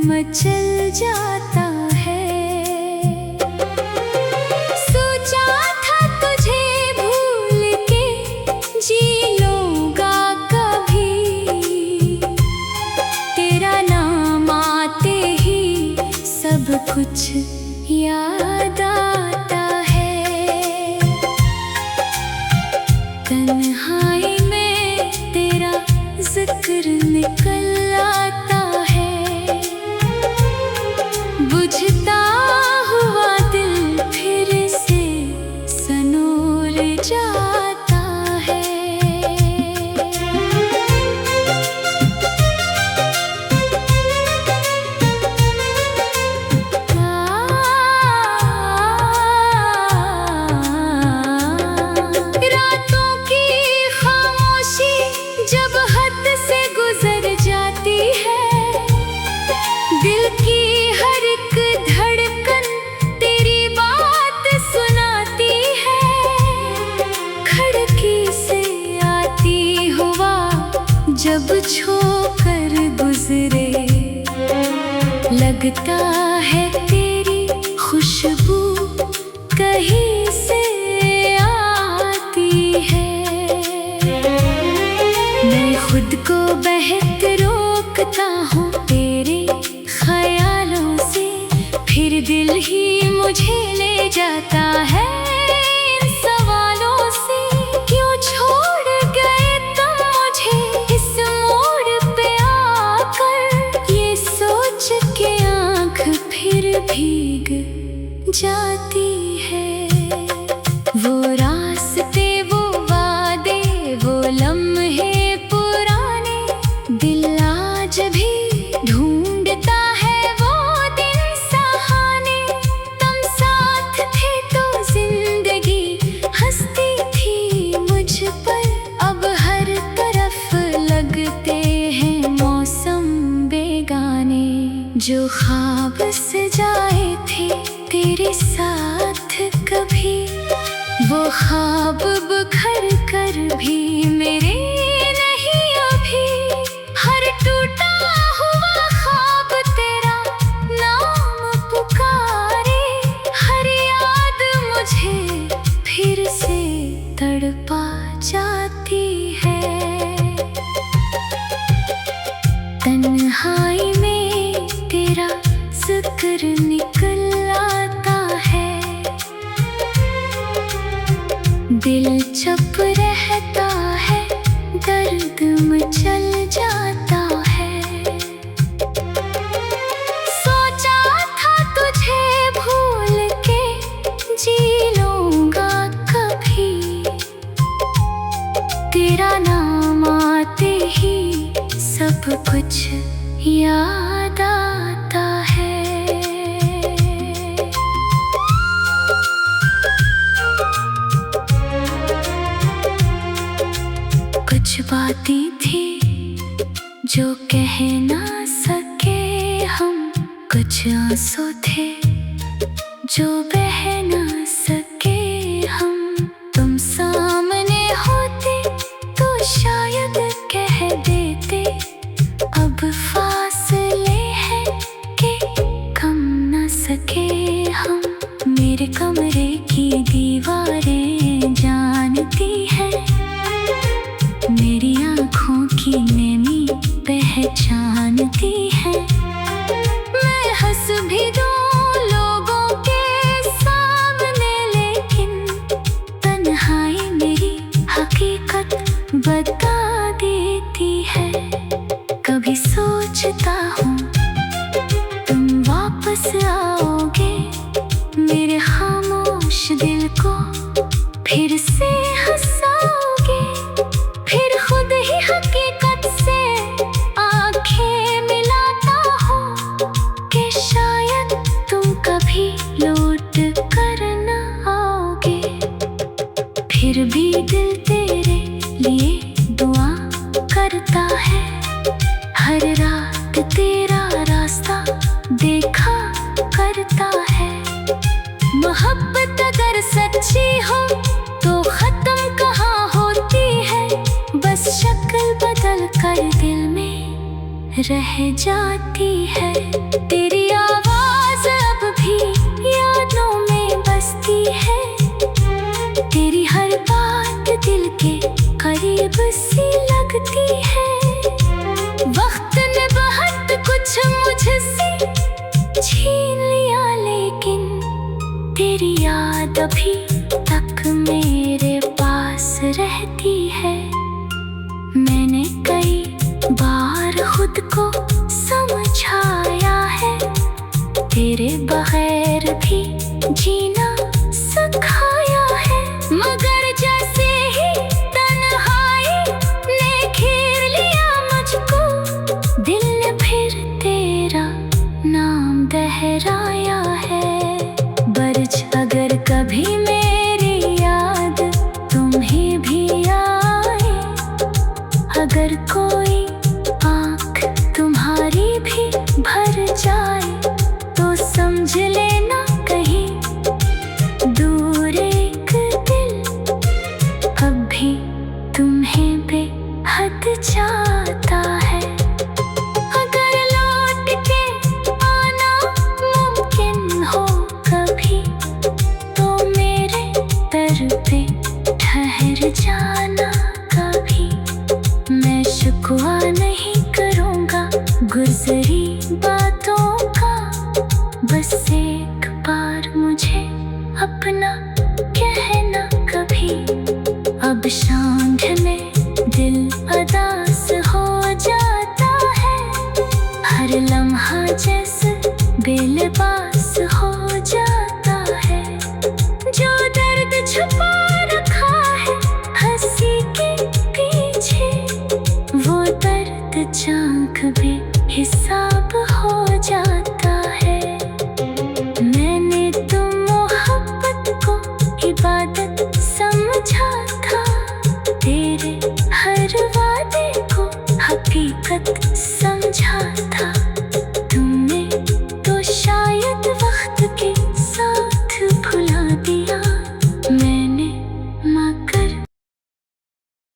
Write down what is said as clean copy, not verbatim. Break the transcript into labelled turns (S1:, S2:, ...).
S1: मचल जाता है। सोचा था तुझे भूल के जी लूंगा कभी, तेरा नाम आते ही सब कुछ याद आता है। तन्हाई में तेरा जिक्र निकल आता है, बुझता हुआ दिल फिर से सनूर जाता है। रातों की खामोशी जब हद से गुजर जाती है, दिल की हर एक धड़कन तेरी बात सुनाती है। खिड़की से आती हुआ जब छूकर गुजरे, लगता है तेरी खुशबू कहीं से आती है। मैं खुद को बहक रोकता हूँ तेरे ख्यालों से, फिर दिल ही मुझे ले जाता है इन सवालों से। क्यों छोड़ गए तुम मुझे इस मोड़ पे आकर, ये सोच के आँख फिर भीग जाती है। वो रास्ते, वो वादे, वो लम्हे पुराने, दिल आज भी ढूंढता है वो दिन सहाने। तुम साथ थे तो जिंदगी हंसती थी मुझ पर, अब हर तरफ लगते हैं मौसम बेगाने। जो ख्वाब सजाए थे तेरे साथ कभी, वो ख्वाब बिखर कर भी मेरे नहीं अभी। हर टूटा हुआ ख्वाब तेरा नाम पुकारे, हर याद मुझे फिर से तड़पा जाती है। तन्हाई में तेरा जिक्र निकल आता है, दिल चुप रहता है, दर्द मचल जाता है। सोचा था तुझे भूल के जी लूंगा कभी, तेरा नाम आते ही सब कुछ याद आता है। कुछ बातें थी जो कह ना सके हम, कुछ आंसू थे जो बह ना सके हम। तुम सामने होते तो शायद कह देते, अब फासले हैं कि कम ना सके हम। मेरे कमरे की दीवारें जानती है, मेरी आँखों की नमी पहचानती है। मैं हंस भी दूँ लोगों के सामने, लेकिन तन्हाई मेरी हकीकत बता देती है। कभी सोचता हूँ तुम वापस आओगे, मेरे खामोश दिल को फिर से हंसाओगे। फिर खुद ही हकीकत से आंखें मिलाता हूँ कि शायद तुम कभी लौट कर न आओगे। फिर भी दिल तेरे लिए दुआ करता है, हर रात तेरा रास्ता देखा करता है। मोहब्बत अगर सच्ची हो तो खत्म कहाँ होती है, बस शक्ल बदल कर दिल में रह जाती है। तेरी आवाज अब भी यादों में बसती है। तेरी हर बात दिल के करीब सी लगती है। वक्त ने बहुत कुछ मुझसे छीन लिया, लेकिन तेरी याद अभी तक मेरे पास रहती है। मैंने कई बार खुद को समझाया है, तेरे बगैर भी जीना सिखाया है। मगर जैसे ही तन्हाई ने घेर लिया मुझको, दिल ने फिर तेरा नाम दोहराया है। बरच अगर कभी मेरी याद तुम्हें भी आए, अगर कोई आँख तुम्हारी भी भर जाए, तो समझ लेना कहीं दूर एक दिल अब भी तुम्हें बेहद चाहता है। अगर लौट के आना मुमकिन हो कभी, तो मेरे दर पे ठहर जाना कभी। मैं शिकवा नहीं करूँगा गुज़री बातों का, बस एक बार मुझे अपना कहना कभी। अब शाम ढले